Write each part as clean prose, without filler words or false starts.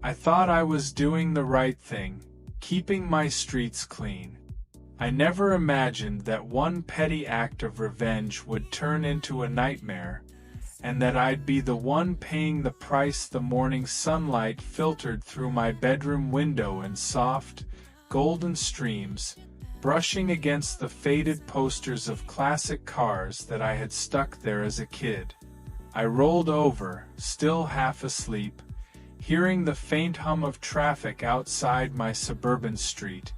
I thought I was doing the right thing, keeping my streets clean. I never imagined that one petty act of revenge would turn into a nightmare, and that I'd be the one paying the price. The morning sunlight filtered through my bedroom window in soft, golden streams, brushing against the faded posters of classic cars that I had stuck there as a kid. I rolled over, still half asleep, hearing the faint hum of traffic outside my suburban street,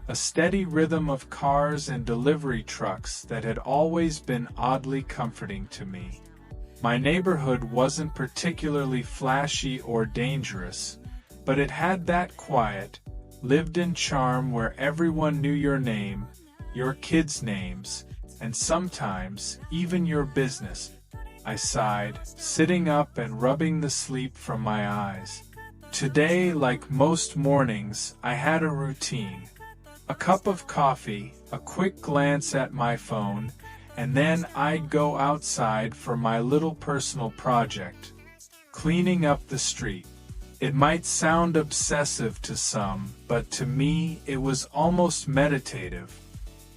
a steady rhythm of cars and delivery trucks that had always been oddly comforting to me. My neighborhood wasn't particularly flashy or dangerous, but it had that quiet, lived-in charm where everyone knew your name, your kids' names, and sometimes even your business. I sighed, sitting up and rubbing the sleep from my eyes. Today, like most mornings, I had a routine. A cup of coffee, a quick glance at my phone, and then I'd go outside for my little personal project, cleaning up the street. It might sound obsessive to some, but to me it was almost meditative.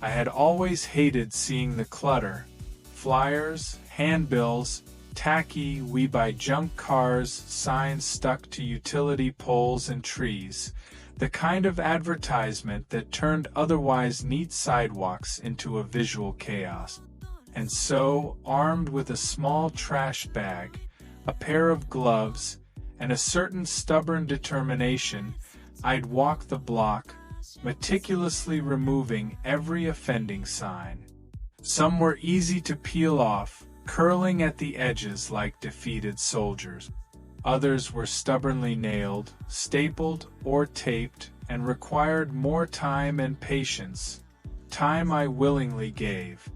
I had always hated seeing the clutter, flyers, handbills, tacky "We buy junk cars" signs stuck to utility poles and trees, the kind of advertisement that turned otherwise neat sidewalks into a visual chaos. And so, armed with a small trash bag, a pair of gloves, and a certain stubborn determination, I'd walk the block, meticulously removing every offending sign. Some were easy to peel off, curling at the edges like defeated soldiers. Others were stubbornly nailed, stapled, or taped, and required more time and patience, time I willingly gave.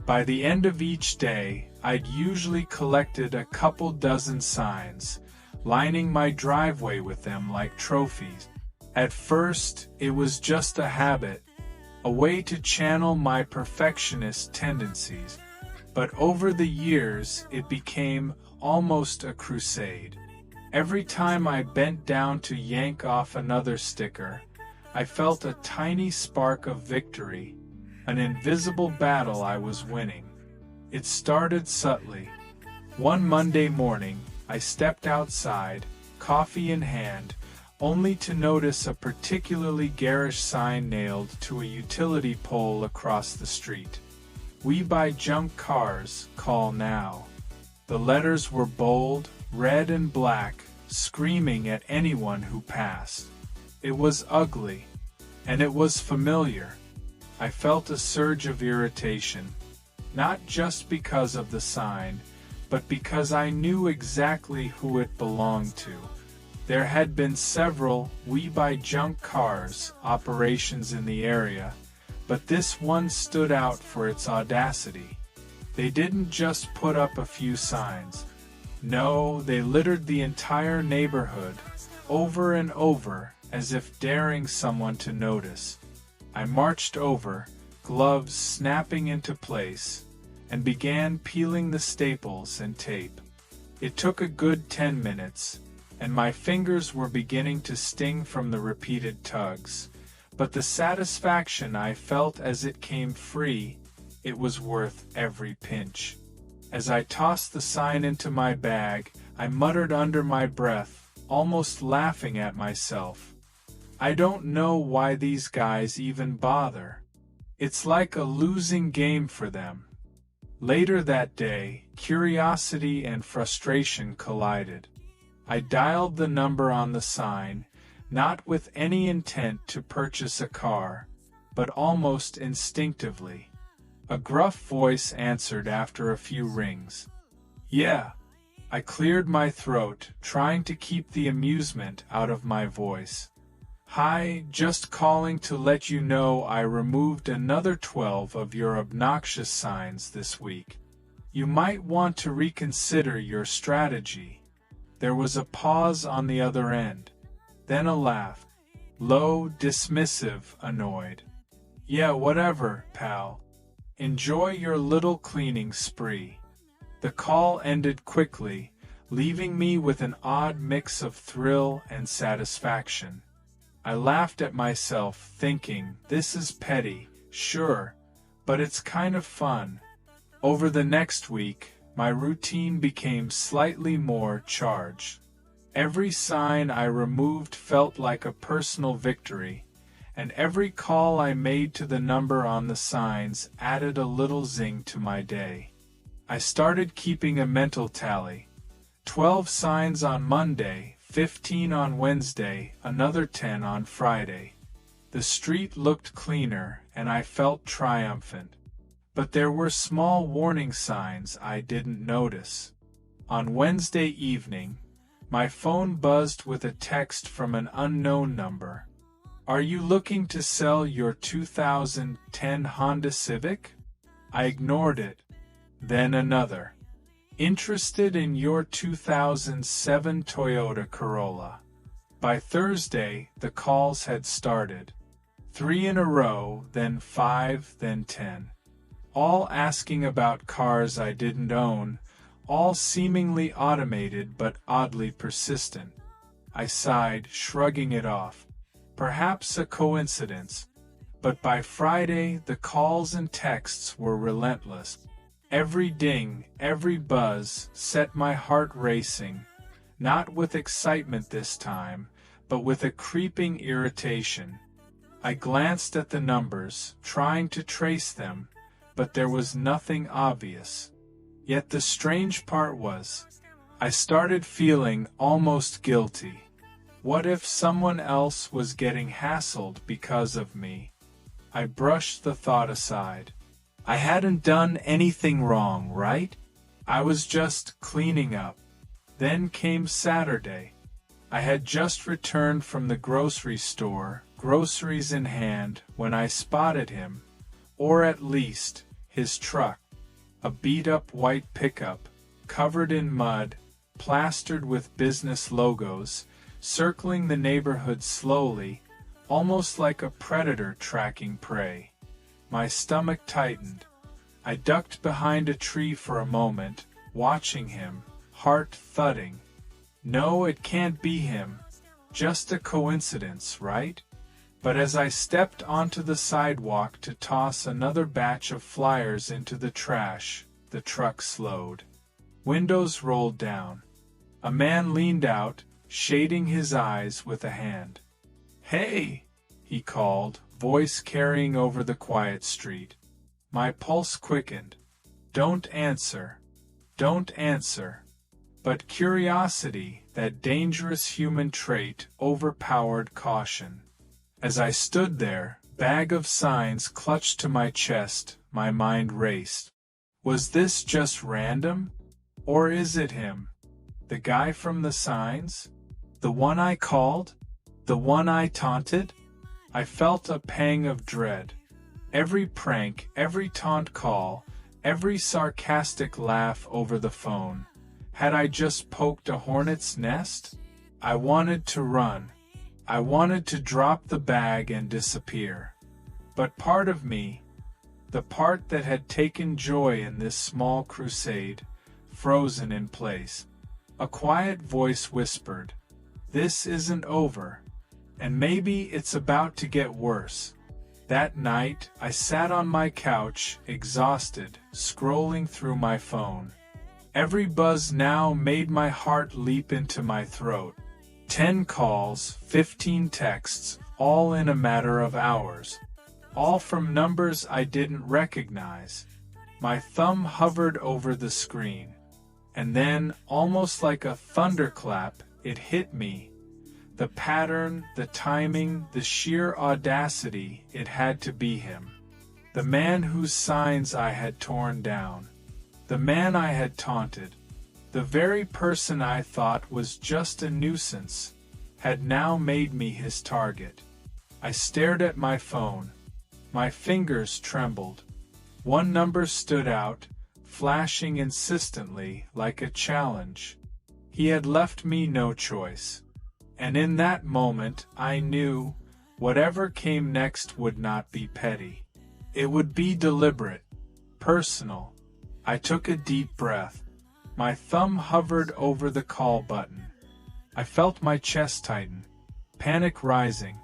By the end of each day, I'd usually collected a couple dozen signs, lining my driveway with them like trophies. At first, it was just a habit, a way to channel my perfectionist tendencies. But over the years, it became almost a crusade. Every time I bent down to yank off another sticker, I felt a tiny spark of victory, an invisible battle I was winning. It started subtly. One Monday morning, I stepped outside, coffee in hand, only to notice a particularly garish sign nailed to a utility pole across the street. "We buy junk cars, call now." The letters were bold, red and black, screaming at anyone who passed. It was ugly, and it was familiar. I felt a surge of irritation, not just because of the sign, but because I knew exactly who it belonged to. There had been several "We buy junk cars" operations in the area, but this one stood out for its audacity. They didn't just put up a few signs. No, they littered the entire neighborhood, over and over, as if daring someone to notice. I marched over, gloves snapping into place, and began peeling the staples and tape. It took a good 10 minutes, and my fingers were beginning to sting from the repeated tugs. But the satisfaction I felt as it came free, it was worth every pinch. As I tossed the sign into my bag, I muttered under my breath, almost laughing at myself, "I don't know why these guys even bother. It's like a losing game for them." Later that day, curiosity and frustration collided. I dialed the number on the sign, not with any intent to purchase a car, but almost instinctively. A gruff voice answered after a few rings. "Yeah." I cleared my throat, trying to keep the amusement out of my voice. "Hi, just calling to let you know I removed another 12 of your obnoxious signs this week. You might want to reconsider your strategy." There was a pause on the other end, then a laugh. Low, dismissive, annoyed. "Yeah, whatever, pal. Enjoy your little cleaning spree." The call ended quickly, leaving me with an odd mix of thrill and satisfaction. I laughed at myself, thinking, this is petty, sure, but it's kind of fun. Over the next week, my routine became slightly more charged. Every sign I removed felt like a personal victory, and every call I made to the number on the signs added a little zing to my day. I started keeping a mental tally. 12 signs on Monday, 15 on Wednesday, another 10 on Friday. The street looked cleaner, and I felt triumphant. But there were small warning signs I didn't notice. On Wednesday evening, my phone buzzed with a text from an unknown number. Are you looking to sell your 2010 Honda Civic? I ignored it. Then another. Interested in your 2007 Toyota Corolla. By Thursday, the calls had started. 3 in a row, then 5, then 10. All asking about cars I didn't own, all seemingly automated but oddly persistent. I sighed, shrugging it off. Perhaps a coincidence. But by Friday, the calls and texts were relentless. Every ding, every buzz set my heart racing, not with excitement this time, but with a creeping irritation. I glanced at the numbers, trying to trace them, but there was nothing obvious. Yet the strange part was, I started feeling almost guilty. What if someone else was getting hassled because of me? I brushed the thought aside. I hadn't done anything wrong, right? I was just cleaning up. Then came Saturday. I had just returned from the grocery store, groceries in hand, when I spotted him, or at least, his truck. A beat-up white pickup, covered in mud, plastered with business logos, circling the neighborhood slowly, almost like a predator tracking prey. My stomach tightened. I ducked behind a tree for a moment, watching him, heart thudding. No, it can't be him. Just a coincidence, right? But as I stepped onto the sidewalk to toss another batch of flyers into the trash, the truck slowed. Windows rolled down. A man leaned out, shading his eyes with a hand. "Hey!" he called, voice carrying over the quiet street. My pulse quickened. Don't answer. Don't answer. But curiosity, that dangerous human trait, overpowered caution. As I stood there, bag of signs clutched to my chest, my mind raced. Was this just random? Or is it him? The guy from the signs? The one I called? The one I taunted? I felt a pang of dread. Every prank, every taunt call, every sarcastic laugh over the phone. Had I just poked a hornet's nest? I wanted to run. I wanted to drop the bag and disappear. But part of me, the part that had taken joy in this small crusade, frozen in place. A quiet voice whispered, "This isn't over. And maybe it's about to get worse." That night, I sat on my couch, exhausted, scrolling through my phone. Every buzz now made my heart leap into my throat. 10 calls, 15 texts, all in a matter of hours. All from numbers I didn't recognize. My thumb hovered over the screen. And then, almost like a thunderclap, it hit me. The pattern, the timing, the sheer audacity, it had to be him. The man whose signs I had torn down. The man I had taunted. The very person I thought was just a nuisance, had now made me his target. I stared at my phone. My fingers trembled. One number stood out, flashing insistently like a challenge. He had left me no choice. And in that moment, I knew, whatever came next would not be petty. It would be deliberate, personal. I took a deep breath. My thumb hovered over the call button. I felt my chest tighten, panic rising.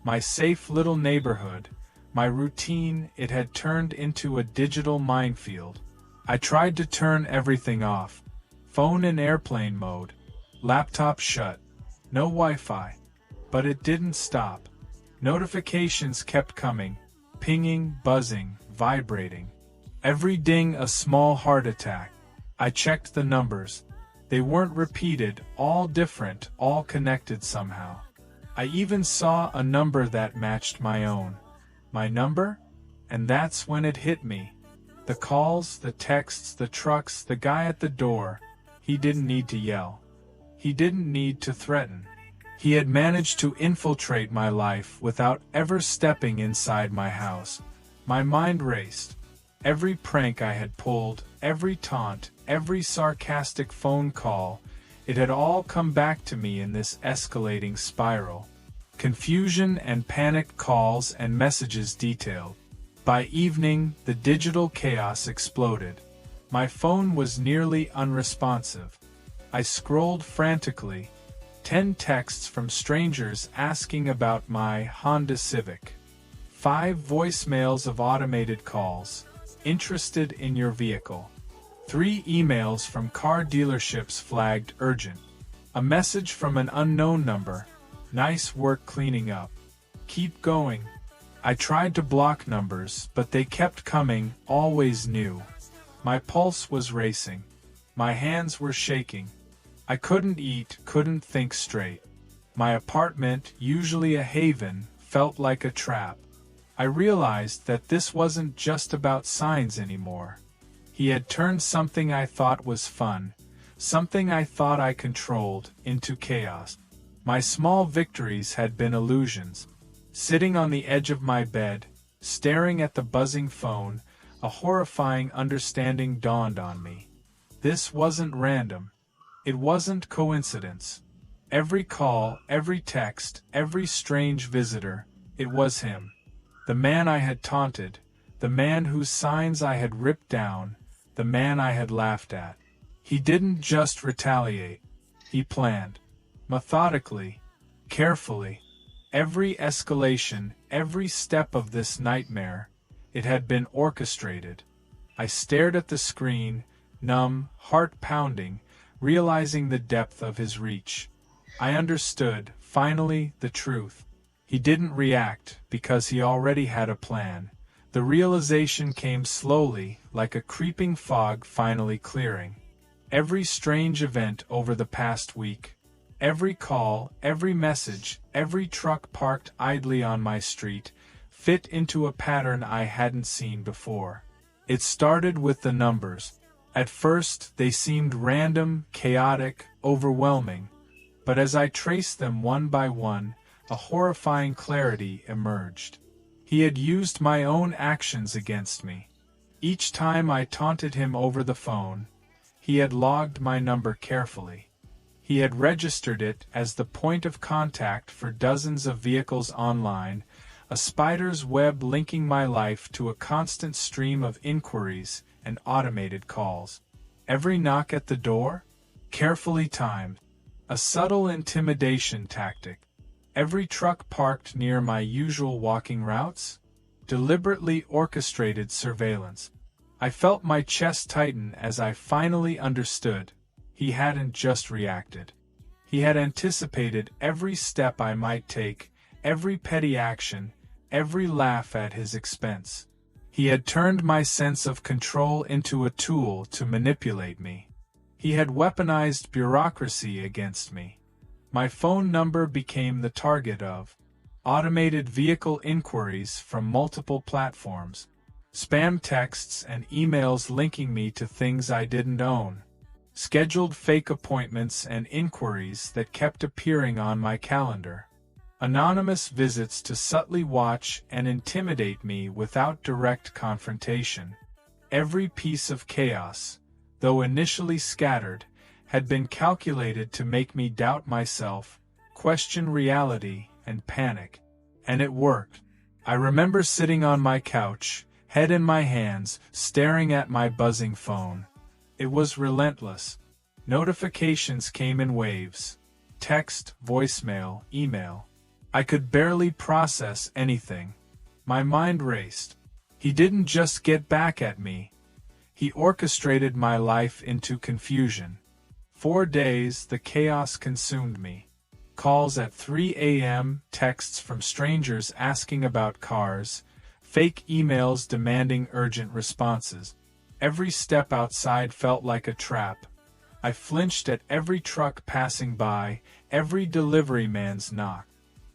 My safe little neighborhood, my routine, it had turned into a digital minefield. I tried to turn everything off. Phone in airplane mode. Laptop shut. No Wi-Fi. But it didn't stop. Notifications kept coming. Pinging, buzzing, vibrating. Every ding a small heart attack. I checked the numbers. They weren't repeated, all different, all connected somehow. I even saw a number that matched my own. My number? And that's when it hit me. The calls, the texts, the trucks, the guy at the door. He didn't need to yell. He didn't need to threaten. He had managed to infiltrate my life without ever stepping inside my house. My mind raced. Every prank I had pulled, every taunt, every sarcastic phone call, it had all come back to me in this escalating spiral. Confusion and panicked calls and messages detailed. By evening, the digital chaos exploded. My phone was nearly unresponsive. I scrolled frantically. 10 texts from strangers asking about my Honda Civic. 5 voicemails of automated calls. Interested in your vehicle. 3 emails from car dealerships flagged urgent. A message from an unknown number. Nice work cleaning up. Keep going. I tried to block numbers, but they kept coming, always new. My pulse was racing. My hands were shaking. I couldn't eat, couldn't think straight. My apartment, usually a haven, felt like a trap. I realized that this wasn't just about signs anymore. He had turned something I thought was fun, something I thought I controlled, into chaos. My small victories had been illusions. Sitting on the edge of my bed, staring at the buzzing phone, a horrifying understanding dawned on me. This wasn't random. It wasn't coincidence. Every call, every text, every strange visitor, it was him. The man I had taunted, the man whose signs I had ripped down, the man I had laughed at. He didn't just retaliate. He planned. Methodically, carefully. Every escalation, every step of this nightmare, it had been orchestrated. I stared at the screen, numb, heart pounding, realizing the depth of his reach. I understood, finally, the truth. He didn't react because he already had a plan. The realization came slowly, like a creeping fog finally clearing. Every strange event over the past week, every call, every message, every truck parked idly on my street, fit into a pattern I hadn't seen before. It started with the numbers. At first, they seemed random, chaotic, overwhelming. But as I traced them one by one, a horrifying clarity emerged. He had used my own actions against me. Each time I taunted him over the phone, he had logged my number carefully. He had registered it as the point of contact for dozens of vehicles online, a spider's web linking my life to a constant stream of inquiries and automated calls. Every knock at the door? Carefully timed. A subtle intimidation tactic. Every truck parked near my usual walking routes? Deliberately orchestrated surveillance. I felt my chest tighten as I finally understood. He hadn't just reacted. He had anticipated every step I might take, every petty action, every laugh at his expense. He had turned my sense of control into a tool to manipulate me. He had weaponized bureaucracy against me. My phone number became the target of automated vehicle inquiries from multiple platforms, spam texts and emails linking me to things I didn't own, scheduled fake appointments and inquiries that kept appearing on my calendar, anonymous visits to subtly watch and intimidate me without direct confrontation. Every piece of chaos, though initially scattered, had been calculated to make me doubt myself, question reality, and panic. And it worked. I remember sitting on my couch, head in my hands, staring at my buzzing phone. It was relentless. Notifications came in waves. Text, voicemail, email. I could barely process anything. My mind raced. He didn't just get back at me. He orchestrated my life into confusion. 4 days, the chaos consumed me. Calls at 3 a.m., texts from strangers asking about cars, fake emails demanding urgent responses. Every step outside felt like a trap. I flinched at every truck passing by, every delivery man's knock.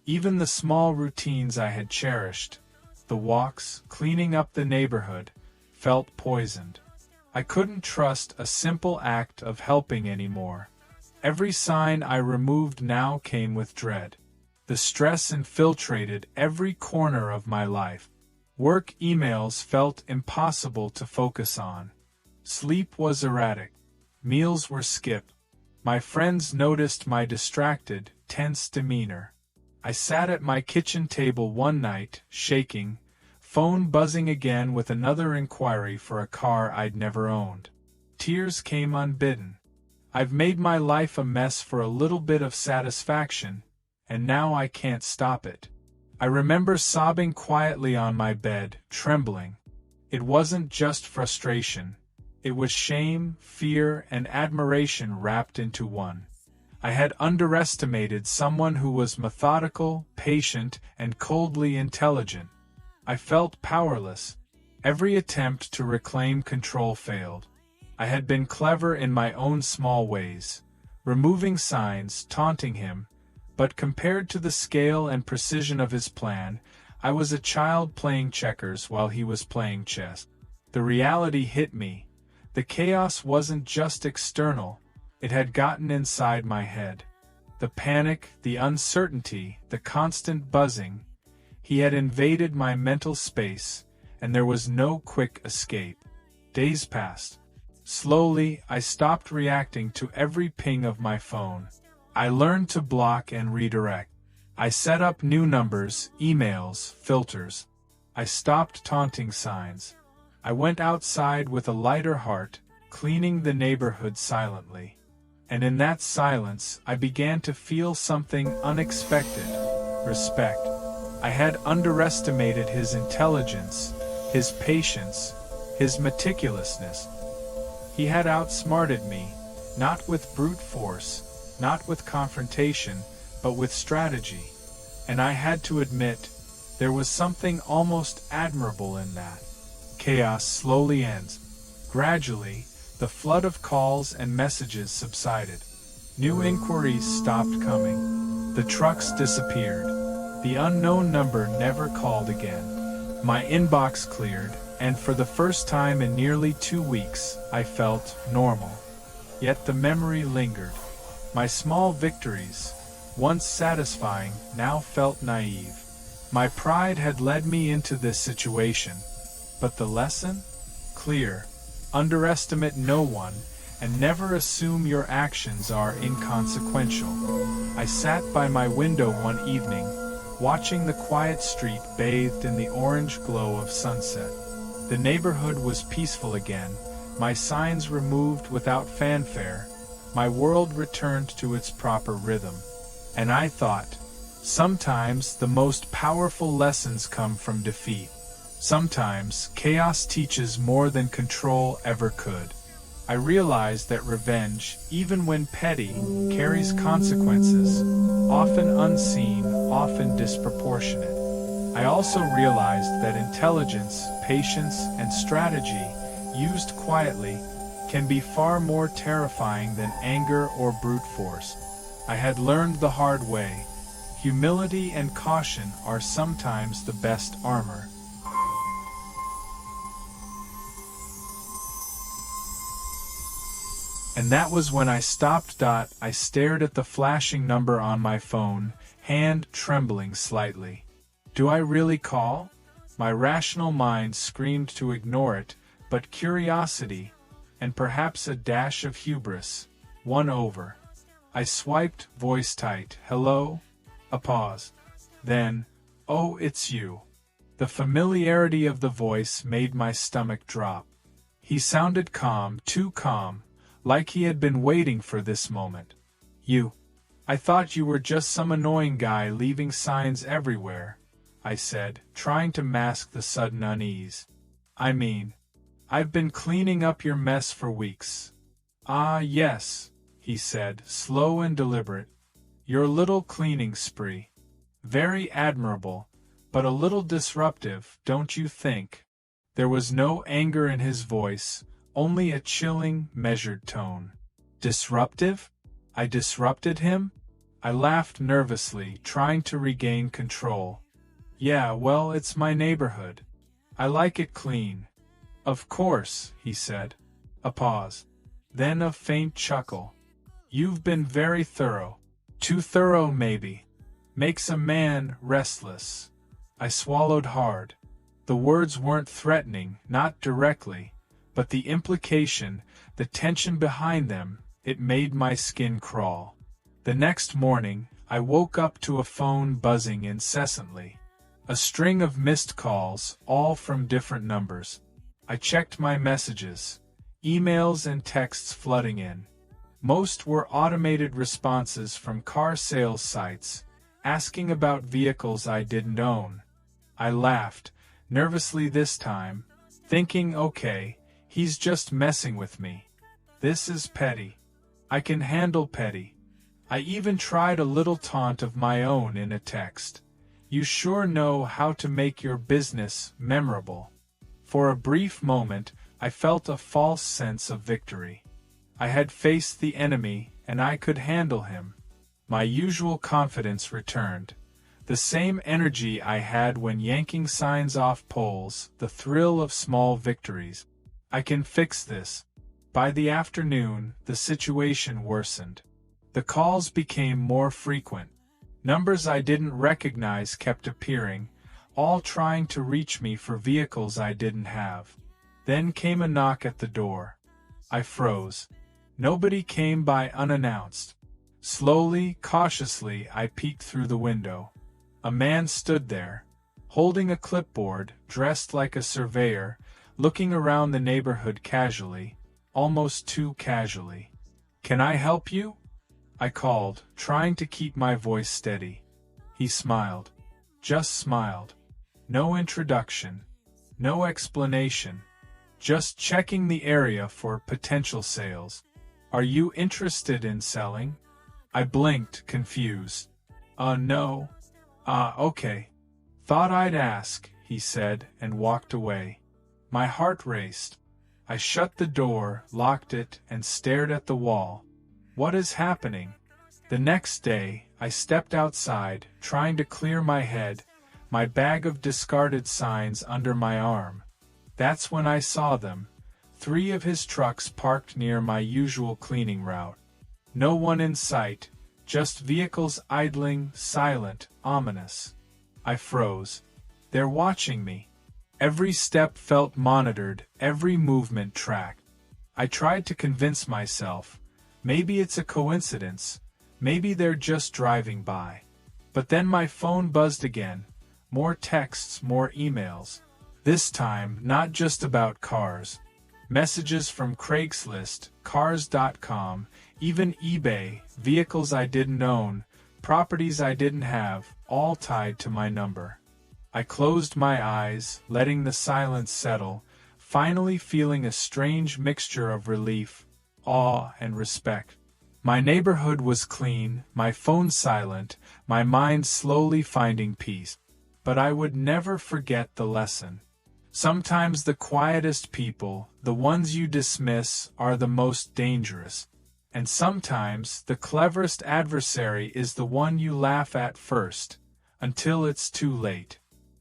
Even the small routines I had cherished, the walks, cleaning up the neighborhood, felt poisoned. I couldn't trust a simple act of helping anymore. Every sign I removed now came with dread. The stress infiltrated every corner of my life. Work emails felt impossible to focus on. Sleep was erratic. Meals were skipped. My friends noticed my distracted, tense demeanor. I sat at my kitchen table one night, shaking, phone buzzing again with another inquiry for a car I'd never owned. Tears came unbidden. I've made my life a mess for a little bit of satisfaction, and now I can't stop it. I remember sobbing quietly on my bed, trembling. It wasn't just frustration. It was shame, fear, and admiration wrapped into one. I had underestimated someone who was methodical, patient, and coldly intelligent. I felt powerless. Every attempt to reclaim control failed. I had been clever in my own small ways, removing signs, taunting him, but compared to the scale and precision of his plan, I was a child playing checkers while he was playing chess. The reality hit me. The chaos wasn't just external, it had gotten inside my head. The panic, the uncertainty, the constant buzzing. He had invaded my mental space, and there was no quick escape. Days passed. Slowly, I stopped reacting to every ping of my phone. I learned to block and redirect. I set up new numbers, emails, filters. I stopped taunting signs. I went outside with a lighter heart, cleaning the neighborhood silently. And in that silence, I began to feel something unexpected: respect. I had underestimated his intelligence, his patience, his meticulousness. He had outsmarted me, not with brute force, not with confrontation, but with strategy. And I had to admit, there was something almost admirable in that. Chaos slowly ends. Gradually, the flood of calls and messages subsided. New inquiries stopped coming. The trucks disappeared. The unknown number never called again. My inbox cleared, and for the first time in nearly 2 weeks, I felt normal. Yet the memory lingered. My small victories, once satisfying, now felt naive. My pride had led me into this situation. But the lesson? Clear. Underestimate no one, and never assume your actions are inconsequential. I sat by my window one evening, watching the quiet street bathed in the orange glow of sunset. The neighborhood was peaceful again, my signs removed without fanfare, my world returned to its proper rhythm. And I thought, sometimes the most powerful lessons come from defeat. Sometimes chaos teaches more than control ever could. I realized that revenge, even when petty, carries consequences, often unseen, often disproportionate. I also realized that intelligence, patience, and strategy, used quietly, can be far more terrifying than anger or brute force. I had learned the hard way. Humility and caution are sometimes the best armor. And that was when I stopped. I stared at the flashing number on my phone, hand trembling slightly. Do I really call? My rational mind screamed to ignore it, but curiosity, and perhaps a dash of hubris, won over. I swiped, voice tight, hello? A pause. Then, oh, it's you. The familiarity of the voice made my stomach drop. He sounded calm, too calm, like he had been waiting for this moment. I thought you were just some annoying guy leaving signs everywhere, I said, trying to mask the sudden unease. I mean, I've been cleaning up your mess for weeks. Ah, yes, he said, slow and deliberate. Your little cleaning spree. Very admirable, but a little disruptive, don't you think? There was no anger in his voice, only a chilling, measured tone. Disruptive? I disrupted him? I laughed nervously, trying to regain control. Yeah, well, it's my neighborhood. I like it clean. Of course, he said. A pause. Then a faint chuckle. You've been very thorough. Too thorough, maybe. Makes a man restless. I swallowed hard. The words weren't threatening, not directly, but the implication, the tension behind them, it made my skin crawl. The next morning, I woke up to a phone buzzing incessantly. A string of missed calls, all from different numbers. I checked my messages. Emails and texts flooding in. Most were automated responses from car sales sites, asking about vehicles I didn't own. I laughed, nervously this time, thinking, okay, he's just messing with me. This is petty. I can handle petty. I even tried a little taunt of my own in a text. You sure know how to make your business memorable. For a brief moment, I felt a false sense of victory. I had faced the enemy, and I could handle him. My usual confidence returned. The same energy I had when yanking signs off poles, the thrill of small victories. I can fix this. By the afternoon, the situation worsened. The calls became more frequent. Numbers I didn't recognize kept appearing, all trying to reach me for vehicles I didn't have. Then came a knock at the door. I froze. Nobody came by unannounced. Slowly, cautiously, I peeked through the window. A man stood there, holding a clipboard, dressed like a surveyor, looking around the neighborhood casually, almost too casually. "Can I help you?" I called, trying to keep my voice steady. He smiled. Just smiled. No introduction. No explanation. Just checking the area for potential sales. "Are you interested in selling?" I blinked, confused. No. Okay. Thought I'd ask," he said, and walked away. My heart raced. I shut the door, locked it, and stared at the wall. What is happening? The next day, I stepped outside, trying to clear my head, my bag of discarded signs under my arm. That's when I saw them. 3 of his trucks parked near my usual cleaning route. No one in sight, just vehicles idling, silent, ominous. I froze. They're watching me. Every step felt monitored, every movement tracked. I tried to convince myself, maybe it's a coincidence, maybe they're just driving by. But then my phone buzzed again. More texts, more emails. This time, not just about cars. Messages from Craigslist, Cars.com, even eBay, vehicles I didn't own, properties I didn't have, all tied to my number. I closed my eyes, letting the silence settle, finally feeling a strange mixture of relief, awe, and respect. My neighborhood was clean, my phone silent, my mind slowly finding peace. But I would never forget the lesson. Sometimes the quietest people, the ones you dismiss, are the most dangerous. And sometimes the cleverest adversary is the one you laugh at first, until it's too late.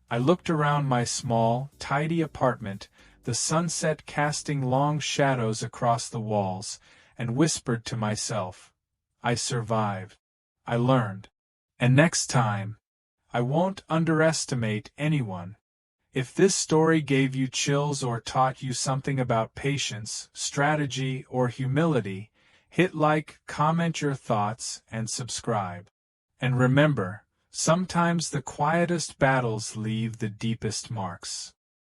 I looked around my small, tidy apartment, the sunset casting long shadows across the walls, and whispered to myself, I survived. I learned. And next time, I won't underestimate anyone. If this story gave you chills or taught you something about patience, strategy, or humility, hit like, comment your thoughts, and subscribe. And remember, sometimes the quietest battles leave the deepest marks.